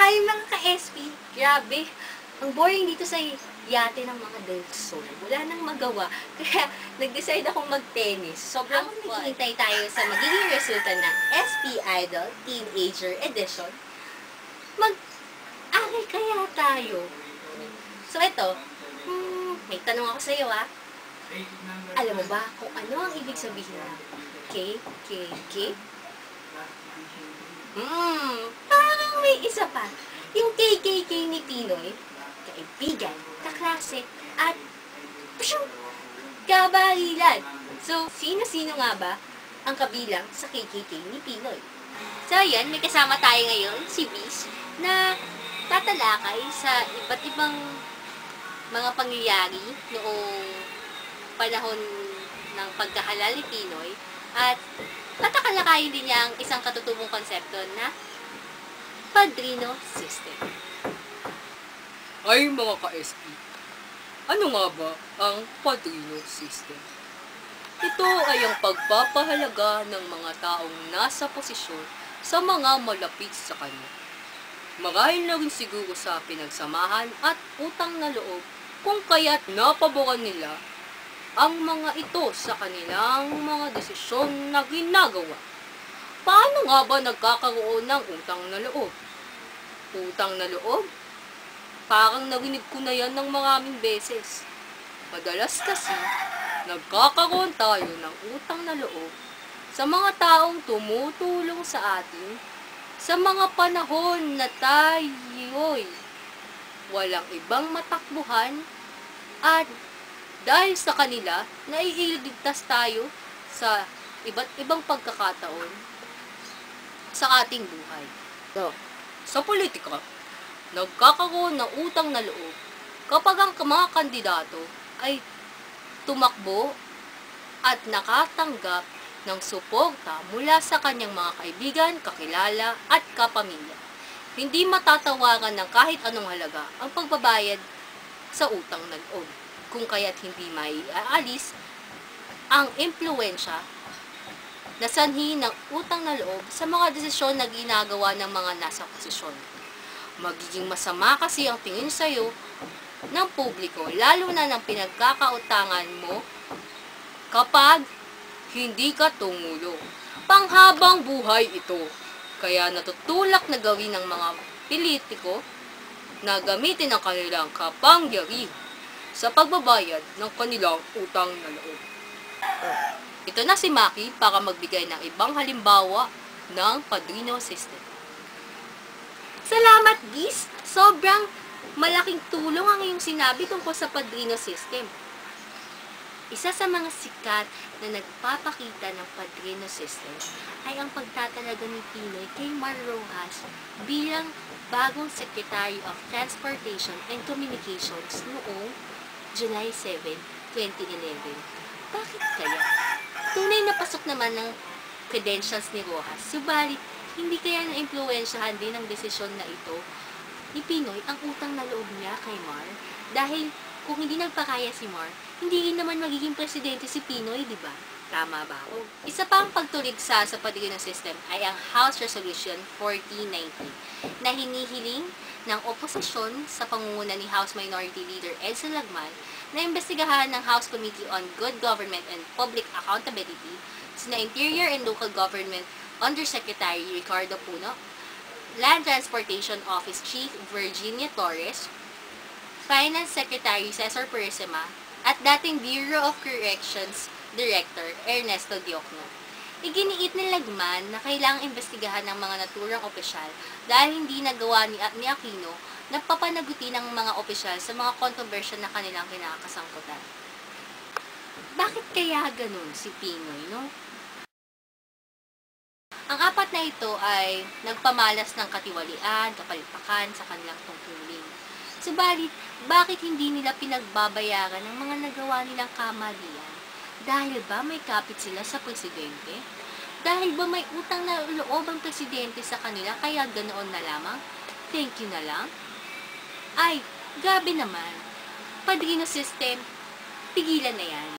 Hi mga ka-SP! Grabe, ang boring dito sa yate ng mga Del Sol. Wala nang magawa, kaya nag-decide akong mag-tennis. Sobrang naghihintay tayo sa magiging resulta ng SP Idol Teenager Edition. Mag-aral kaya tayo. So ito, may tanong ako sa iyo Alam mo ba kung ano ang ibig sabihin ng KKK? Parang may isa pa. Yung KKK ni Pinoy, kaibigan, kaklase, at kabarilan. So, sino-sino nga ba ang kabilang sa KKK ni Pinoy? So, yan, may kasama tayo ngayon, si Bis, na tatalakay sa iba't ibang mga pangyayari noong panahon ng pagkahalal ni Pinoy at tatalakayin din niya ang isang katutubong konsepto na Padrino System. Ay mga ka-SP, ano nga ba ang Padrino System? Ito ay ang pagpapahalaga ng mga taong nasa posisyon sa mga malapit sa kanya. Marahil na rin siguro sa pinagsamahan at utang na loob kung kaya't napaboran nila ang mga ito sa kanilang mga desisyon na ginagawa. Paano nga ba nagkakaroon ng utang na loob? Utang na loob? Parang narinig ko na yan ng maraming beses. Madalas kasi, nagkakaroon tayo ng utang na loob sa mga taong tumutulong sa atin sa mga panahon na tayo'y walang ibang matakbuhan at dahil sa kanila, naiiligtas tayo sa iba't ibang pagkakataon sa ating buhay. So, sa politika, nagkakaroon ng utang na loob kapag ang mga kandidato ay tumakbo at nakatanggap ng suporta mula sa kanyang mga kaibigan, kakilala at kapamilya. Hindi matatawaran ng kahit anong halaga ang pagbabayad sa utang na loob, kung kaya't hindi maiaalis ang impluwensya na sanhi ng utang na loob sa mga desisyon na ginagawa ng mga nasa posisyon. Magiging masama kasi ang tingin sa'yo ng publiko, lalo na ng pinagkakautangan mo kapag hindi ka tumulong. Panghabang buhay ito, kaya natutulak na gawin ng mga politiko na gamitin ang kanilang kapangyarihan sa pagbabayad ng kanilang utang na loob. Ito na si Maki para magbigay ng ibang halimbawa ng Padrino System. Salamat, Bis! Sobrang malaking tulong ang iyong sinabi tungkol sa Padrino System. Isa sa mga sikat na nagpapakita ng Padrino System ay ang pagtatalaga ni Pinoy kay Mar Rojas bilang bagong Secretary of Transportation and Communications noong July 7, 2011. Bakit kaya? Tunay na pasok naman ng credentials ni Rojas, subalit hindi kaya na-impluwensyahan din ang desisyon na ito ni Pinoy ang utang na loob niya kay Mar? Dahil kung hindi nagpakaya si Mar, hindi rin naman magiging presidente si Pinoy, di ba? Tama ba ako? Isa pa ang pagtuligsa sa Padrino System ay ang House Resolution 1490 na hinihiling ng oposisyon sa pangunguna ni House Minority Leader Edsel Lagman na imbestigahan ng House Committee on Good Government and Public Accountability sina Interior and Local Government Undersecretary Ricardo Puno, Land Transportation Office Chief Virginia Torres, Finance Secretary Cesar Purisima, at dating Bureau of Corrections Director Ernesto Diokno. Iginiit ni Lagman na kailangang imbestigahan ng mga naturang opisyal dahil hindi nagawa ni Aquino na papanaguti ng mga opisyal sa mga kontrobersya na kanilang kinakasangkutan. Bakit kaya ganun si Pinoy, no? Ang apat na ito ay nagpamalas ng katiwalian, kapalipakan sa kanilang tungkulin. Subalit, bakit hindi nila pinagbabayaran ng mga nagawa nilang kamalian? Dahil ba may kapit sila sa presidente? Dahil ba may utang na loob ang presidente sa kanila kaya ganoon na lamang? Thank you na lang? Ay, grabe naman. Padrino System, pigilan na yan.